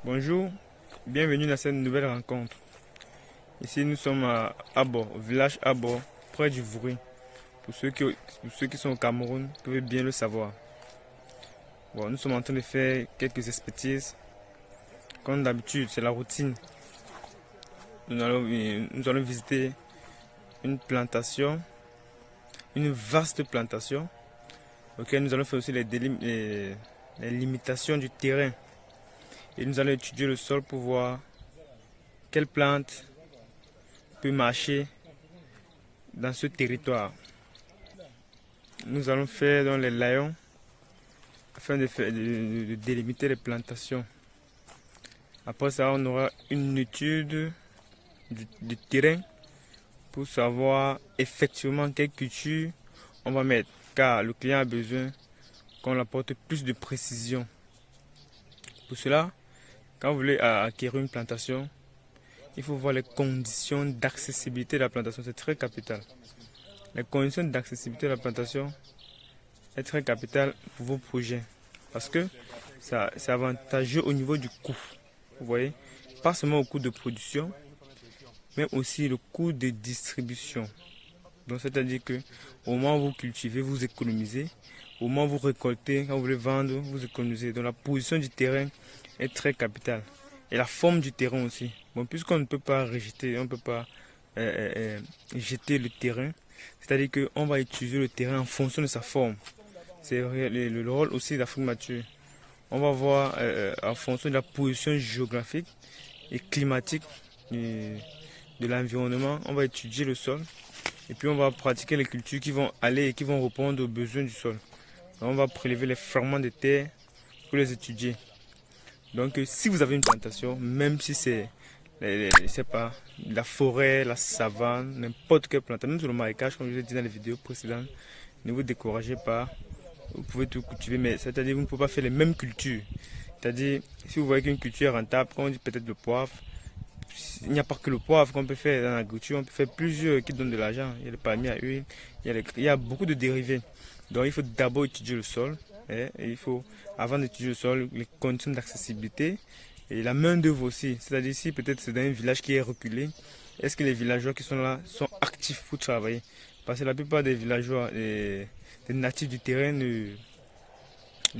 Bonjour, bienvenue dans cette nouvelle rencontre. Ici nous sommes à Abo, au village Abo, près du Vouri. Pour ceux qui sont au Cameroun, vous pouvez bien le savoir. Bon, nous sommes en train de faire quelques expertises. Comme d'habitude, c'est la routine. Nous allons visiter une plantation, une vaste plantation, auquel nous allons faire aussi les limitations du terrain. Et nous allons étudier le sol pour voir quelle plante peut marcher dans ce territoire. Nous allons faire dans les layons afin de délimiter les plantations. Après ça, on aura une étude du terrain pour savoir effectivement quelle culture on va mettre, car le client a besoin qu'on apporte plus de précision. Pour cela, quand vous voulez acquérir une plantation, il faut voir les conditions d'accessibilité de la plantation. C'est très capital. Les conditions d'accessibilité de la plantation est très capital pour vos projets. Parce que c'est avantageux au niveau du coût. Vous voyez, pas seulement au coût de production, mais aussi le coût de distribution. Donc c'est-à-dire que au moment où vous cultivez, vous économisez. Au moment où vous récoltez, quand vous voulez vendre, vous économisez. Donc la position du terrain est très capitale. Et la forme du terrain aussi. Bon, puisqu'on ne peut pas rejeter, on ne peut pas jeter le terrain, c'est-à-dire qu'on va utiliser le terrain en fonction de sa forme. C'est le rôle aussi de la frimature. On va voir en fonction de la position géographique et climatique de l'environnement, on va étudier le sol et puis on va pratiquer les cultures qui vont aller et qui vont répondre aux besoins du sol. Donc, on va prélever les fragments de terre pour les étudier. Donc si vous avez une plantation, même si c'est pas, la forêt, la savane, n'importe quelle plantation, même sur le marécage, comme je vous ai dit dans les vidéos précédentes, ne vous découragez pas. Vous pouvez tout cultiver, mais c'est-à-dire que vous ne pouvez pas faire les mêmes cultures. C'est-à-dire, si vous voyez qu'une culture est rentable, comme on dit peut-être le poivre, il n'y a pas que le poivre qu'on peut faire dans l'agriculture, on peut faire plusieurs qui donnent de l'argent. Il y a le palmier à huile, il y a beaucoup de dérivés. Donc il faut d'abord étudier le sol. Et il faut, avant d'étudier le sol, les conditions d'accessibilité et la main d'œuvre aussi. C'est-à-dire si peut-être c'est dans un village qui est reculé, est-ce que les villageois qui sont là sont actifs pour travailler? Parce que la plupart des villageois, des natifs du terrain ne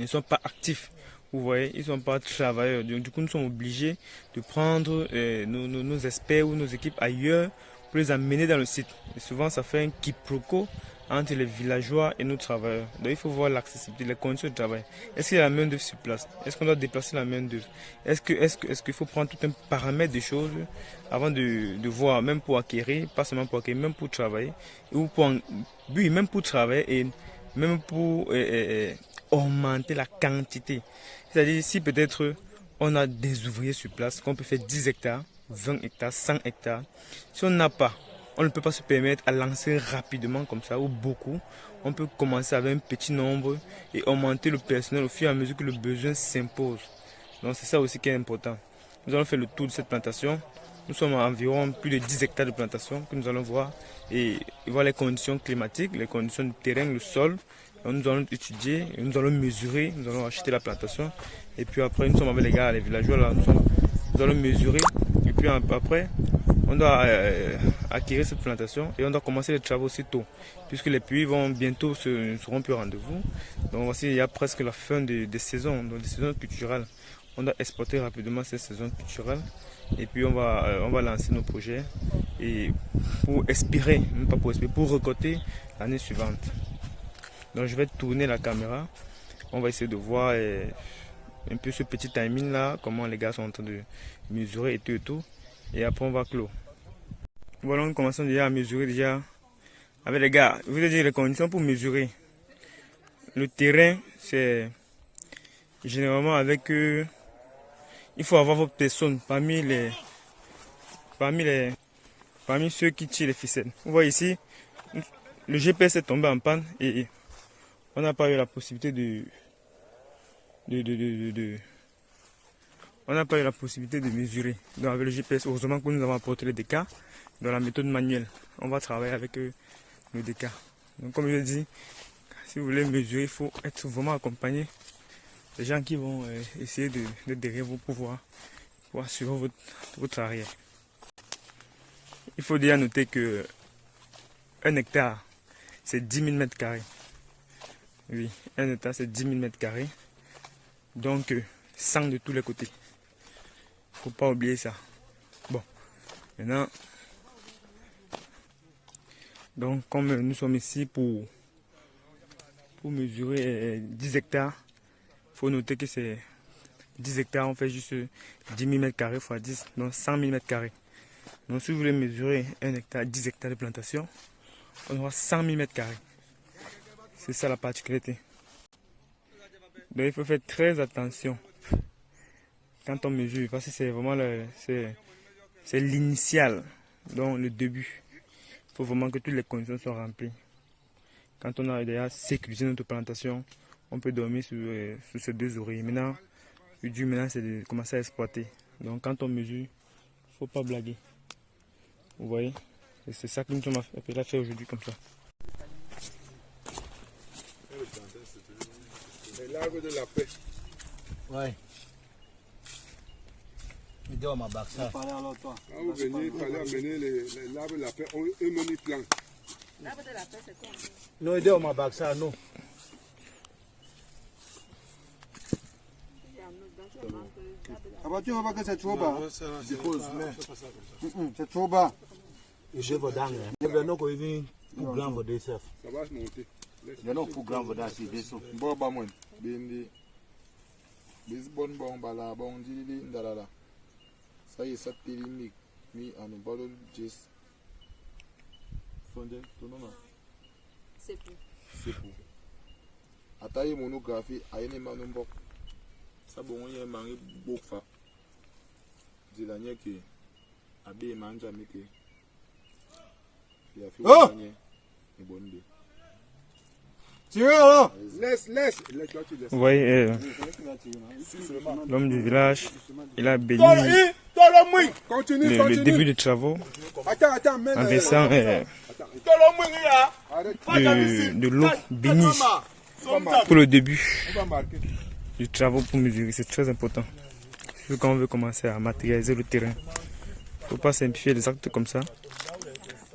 sont pas actifs. Vous voyez, ils ne sont pas travailleurs. Du coup, nous sommes obligés de prendre nos experts ou nos équipes ailleurs pour les amener dans le site. Et souvent, ça fait un quiproquo entre les villageois et nos travailleurs. Donc, il faut voir l'accessibilité, les conditions de travail. Est-ce qu'il y a la main d'œuvre sur place? Est-ce qu'on doit déplacer la main d'œuvre? Est-ce qu'il faut prendre tout un paramètre des choses avant de voir, même pour acquérir, pas seulement pour acquérir, même pour travailler, ou pour, oui, même pour travailler et même pour augmenter la quantité. C'est-à-dire si peut-être on a des ouvriers sur place, qu'on peut faire 10 hectares, 20 hectares, 100 hectares. Si on n'a pas, on ne peut pas se permettre à lancer rapidement comme ça ou beaucoup. On peut commencer avec un petit nombre et augmenter le personnel au fur et à mesure que le besoin s'impose. Donc c'est ça aussi qui est important. Nous allons faire le tour de cette plantation. Nous sommes à environ plus de 10 hectares de plantation que nous allons voir et voir les conditions climatiques, les conditions du terrain, le sol. Donc, nous allons étudier, nous allons mesurer, nous allons acheter la plantation et puis après nous sommes avec les gars, les villageois là, nous allons mesurer et puis après on doit acquérir cette plantation et on doit commencer les travaux aussi tôt puisque les pluies vont bientôt seront plus au rendez-vous. Donc voici, il y a presque la fin des saisons, donc des saisons culturelles. On doit exporter rapidement ces saisons culturelles et puis on va lancer nos projets et pour espérer, même pas pour espérer, pour récolter l'année suivante. Donc je vais tourner la caméra, on va essayer de voir un peu ce petit timing là, comment les gars sont en train de mesurer et tout et après on va clore. Voilà, nous commençons déjà à mesurer déjà avec les gars. Je vous ai dit les conditions pour mesurer. Le terrain, c'est généralement avec il faut avoir votre personne parmi ceux qui tirent les ficelles. Vous voyez ici, le GPS est tombé en panne et on n'a pas eu la possibilité on n'a pas eu la possibilité de mesurer. Donc avec le GPS, heureusement que nous avons apporté les décas dans la méthode manuelle. On va travailler avec le déca. Donc comme je l'ai dit, si vous voulez mesurer, il faut être vraiment accompagné les gens qui vont essayer de derrière vous pour suivre votre arrière. Il faut déjà noter que 1 hectare, c'est 10 000 mètres carrés. Oui, 1 hectare, c'est 10 000 mètres carrés. Donc, 100 de tous les côtés. Faut pas oublier ça. Bon, maintenant, donc comme nous sommes ici pour mesurer 10 hectares, il faut noter que c'est 10 hectares, on fait juste 10 000 mètres carrés x 10, donc 100 000 mètres carrés. Donc si vous voulez mesurer 1 hectare, 10 hectares de plantation, on aura 100 000 mètres carrés. C'est ça la particularité. Donc il faut faire très attention quand on mesure, parce que c'est vraiment c'est l'initial, donc le début. Il faut vraiment que toutes les conditions soient remplies. Quand on a déjà sécurisé notre plantation, on peut dormir sur ces 2 oreillers. Maintenant, le but maintenant c'est de commencer à exploiter. Donc quand on mesure, il ne faut pas blaguer. Vous voyez, c'est ça que nous sommes appelés à faire aujourd'hui comme ça. L'arbre de la paix. Ouais. Il doit m'abattre ça. Quand vous venez, il fallait amener l'arbre de la paix, eux-mêmes ils plantent. L'arbre de la paix, c'est quoi? Non, il doit m'abattre ça, non. Ah bah tu vois pas que c'est trop bas. C'est trop bas. Je vais dans le. Je vais non qu'on pour grand voder ça. Ça va se monter. Je non pour grand voder si vaisseau. Bon bah moi, bindi, bis bon bon bala bon dili ndalala. Ça y est, ça télé mi anu balo jis. Fonde, tu non C'est pour. c'est pour. Ataye monographie, ayene manumbok. Ça bon y est mangé bokfa. Dilanye ki abe manja meke. Il a fait Oh! une bonne idée. Tirez alors. Laisse, laisse. Laisse-toi, tu laisses. Vous voyez, l'homme du village, il a béni Continue, le continue. début des travaux Attends, mets en versant de l'eau bénie pour le début On va marquer. du travaux pour mesurer. C'est très important. Surtout quand on veut commencer à matérialiser le terrain. Il ne faut pas simplifier les actes comme ça.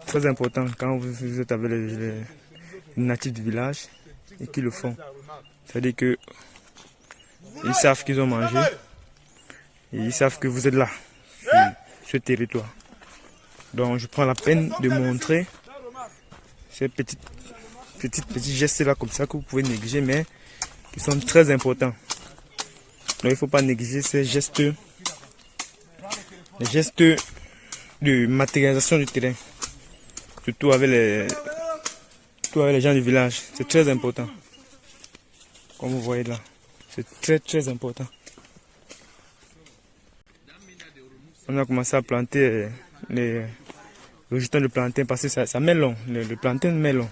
Très important quand vous êtes avec les natifs du village et qui le font. C'est-à-dire que ils savent qu'ils ont mangé et ils savent que vous êtes là, sur ce territoire. Donc je prends la peine de montrer ces petits gestes-là comme ça que vous pouvez négliger, mais qui sont très importants. Donc il ne faut pas négliger ces gestes, les gestes de matérialisation du terrain. Surtout avec les gens du village, c'est très important. Comme vous voyez là, c'est très important. On a commencé à planter les rejetons de plantain parce que ça met long, le plantain met long.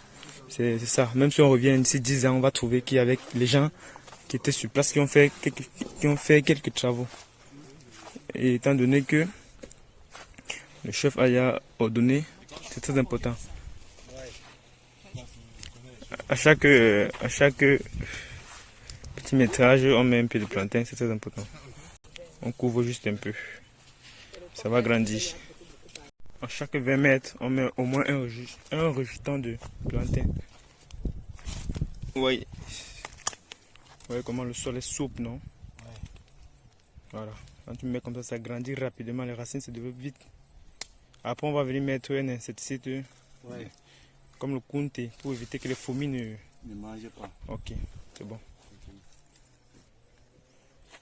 C'est ça, même si on revient d'ici 10 ans, on va trouver qu'il y avait les gens qui étaient sur place qui ont fait quelques travaux. Et étant donné que le chef a ordonné, c'est très important. À chaque petit métrage, on met un peu de plantain, c'est très important. On couvre juste un peu. Ça va grandir. À chaque 20 mètres, on met au moins un rejeton de plantain. Vous voyez comment le sol est souple, non? Voilà. Quand tu mets comme ça, ça grandit rapidement. Les racines se développent vite. Après, on va venir mettre un insecticide comme le Kunte pour éviter que les fourmis ne mangent pas. Ok, c'est bon.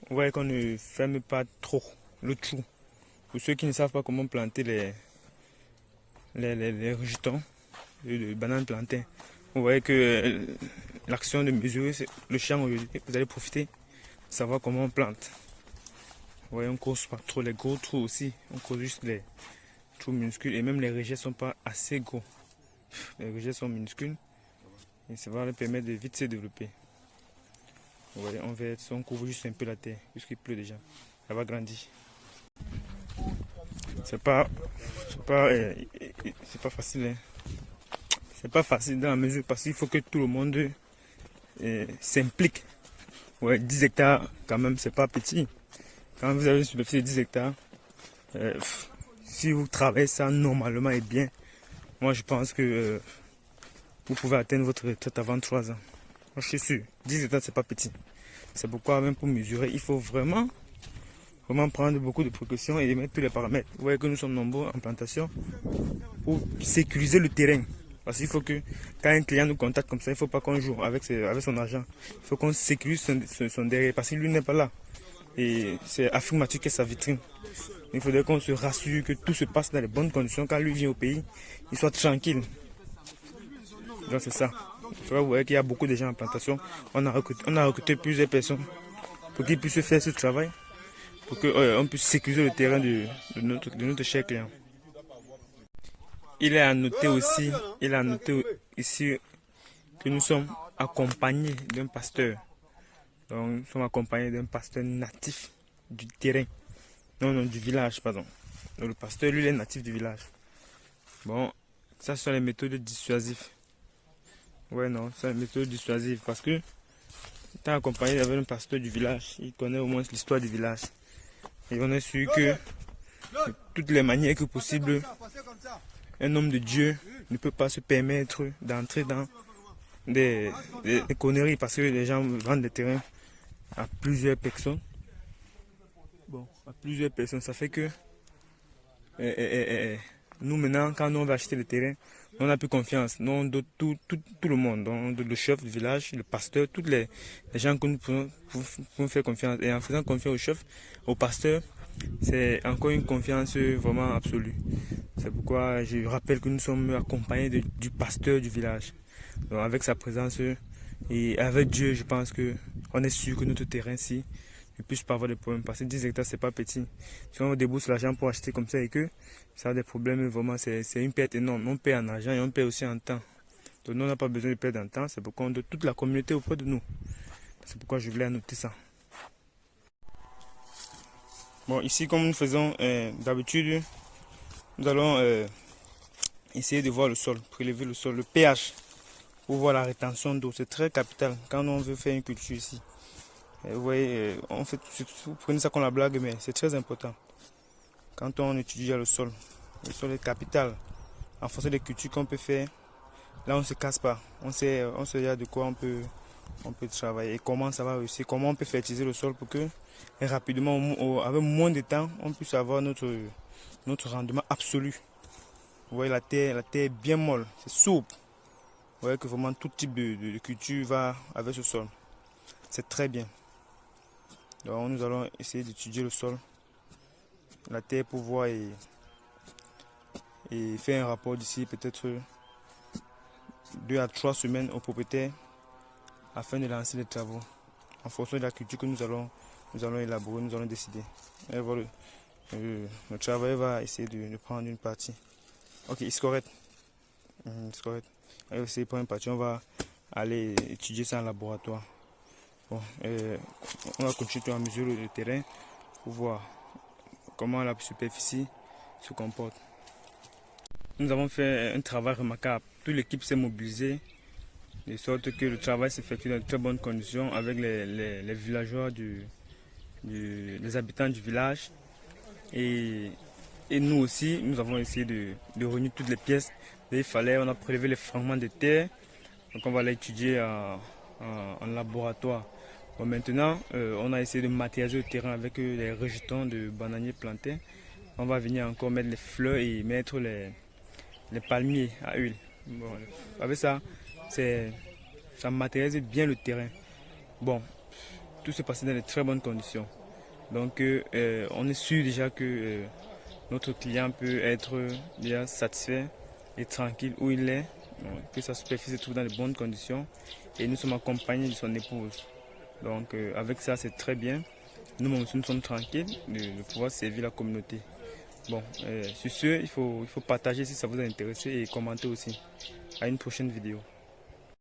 Vous voyez qu'on ne ferme pas trop le trou. Pour ceux qui ne savent pas comment planter les rejetons de bananes plantain, vous voyez que l'action de mesurer le champ aujourd'hui, vous allez profiter de savoir comment on plante. Vous voyez, on ne cause pas trop les gros trous aussi, on cause juste les trous minuscules et même les rejets ne sont pas assez gros. Les rejets sont minuscules et ça va leur permettre de vite se développer. Vous voyez, on couvre juste un peu la terre puisqu'il pleut déjà. Ça va grandir. C'est pas facile. Hein. C'est pas facile dans la mesure parce qu'il faut que tout le monde s'implique Ouais, 10 hectares, quand même, c'est pas petit. Quand vous avez une superficie de 10 hectares, si vous travaillez ça normalement et bien, moi je pense que vous pouvez atteindre votre retraite avant 3 ans. Moi, je suis sûr, 10 hectares, c'est pas petit. C'est pourquoi même pour mesurer, il faut vraiment prendre beaucoup de précautions et mettre tous les paramètres. Vous voyez que nous sommes nombreux en plantation pour sécuriser le terrain. Parce qu'il faut que quand un client nous contacte comme ça, il ne faut pas qu'on joue avec son argent. Il faut qu'on sécurise son derrière parce que lui n'est pas là. Et c'est affirmatif que sa vitrine. Il faudrait qu'on se rassure que tout se passe dans les bonnes conditions. Quand lui vient au pays, il soit tranquille. Donc c'est ça. Vous voyez qu'il y a beaucoup de gens en plantation. On a recruté plusieurs personnes pour qu'ils puissent faire ce travail, pour qu'on puisse sécuriser le terrain de notre cher client. Il est à noter aussi, ici que nous sommes accompagnés d'un pasteur. Donc nous sommes accompagnés d'un pasteur natif du terrain. Non, du village, pardon. Donc, le pasteur, lui, il est natif du village. Bon, ça ce sont les méthodes dissuasives. Ouais, non, c'est une méthode dissuasive parce que étant accompagné avec un pasteur du village, il connaît au moins l'histoire du village. Et on est sûr que de toutes les manières que possible, un homme de Dieu ne peut pas se permettre d'entrer dans des conneries parce que les gens vendent des terrains à plusieurs personnes. Bon, à plusieurs personnes, ça fait que nous maintenant, quand nous on va acheter le terrain, on n'a plus confiance. Nous, tout le monde, donc, le chef du village, le pasteur, tous les gens que nous pouvons faire confiance. Et en faisant confiance au chef, au pasteur, c'est encore une confiance vraiment absolue. C'est pourquoi je rappelle que nous sommes accompagnés du pasteur du village. Donc avec sa présence et avec Dieu, je pense qu'on est sûr que notre terrain-ci ne puisse pas avoir de problème. Parce que 10 hectares, c'est pas petit. Si on débourse l'argent pour acheter comme ça et que ça a des problèmes, vraiment, c'est une perte énorme. On paie en argent et on paie aussi en temps. Donc nous, on n'a pas besoin de perdre en temps. C'est pourquoi on doit toute la communauté auprès de nous. C'est pourquoi je voulais annoter ça. Bon, ici, comme nous faisons d'habitude, nous allons essayer de voir le sol, prélever le sol, le pH, pour voir la rétention d'eau. C'est très capital quand on veut faire une culture ici. Vous voyez, vous prenez ça comme la blague, mais c'est très important. Quand on étudie le sol est capital. En fonction des cultures qu'on peut faire, là on ne se casse pas. On sait de quoi on peut travailler et comment ça va réussir, comment on peut fertiliser le sol pour que rapidement, avec moins de temps, on puisse avoir notre rendement absolu. Vous voyez, la terre est bien molle, c'est souple. Vous voyez que vraiment tout type de culture va avec ce sol. C'est très bien. Donc nous allons essayer d'étudier le sol, la terre pour voir et faire un rapport d'ici peut-être 2 à 3 semaines au propriétaire afin de lancer les travaux. En fonction de la culture que nous allons élaborer, nous allons décider. Et voilà, le travailleur va essayer de prendre une partie. Ok, c'est correct. C'est correct. On va essayer de prendre une partie, on va aller étudier ça en laboratoire. Bon, on va continuer à mesurer le terrain pour voir comment la superficie se comporte. Nous avons fait un travail remarquable. Toute l'équipe s'est mobilisée de sorte que le travail s'effectue dans de très bonnes conditions avec les villageois, les habitants du village. Et nous aussi, nous avons essayé de réunir toutes les pièces. Et il fallait, on a prélevé les fragments de terre. Donc on va l'étudier en laboratoire. Bon, maintenant, on a essayé de matérialiser le terrain avec les rejetons de bananiers plantés. On va venir encore mettre les fleurs et mettre les palmiers à huile. Bon, avec ça, ça matérialise bien le terrain. Bon, tout se passe dans de très bonnes conditions. Donc, on est sûr déjà que notre client peut être déjà satisfait et tranquille où il est, que sa superficie se trouve dans de bonnes conditions. Et nous sommes accompagnés de son épouse. Donc avec ça c'est très bien. Nous sommes tranquilles de pouvoir servir la communauté. Bon, sur ce, il faut partager si ça vous a intéressé et commenter aussi. À une prochaine vidéo.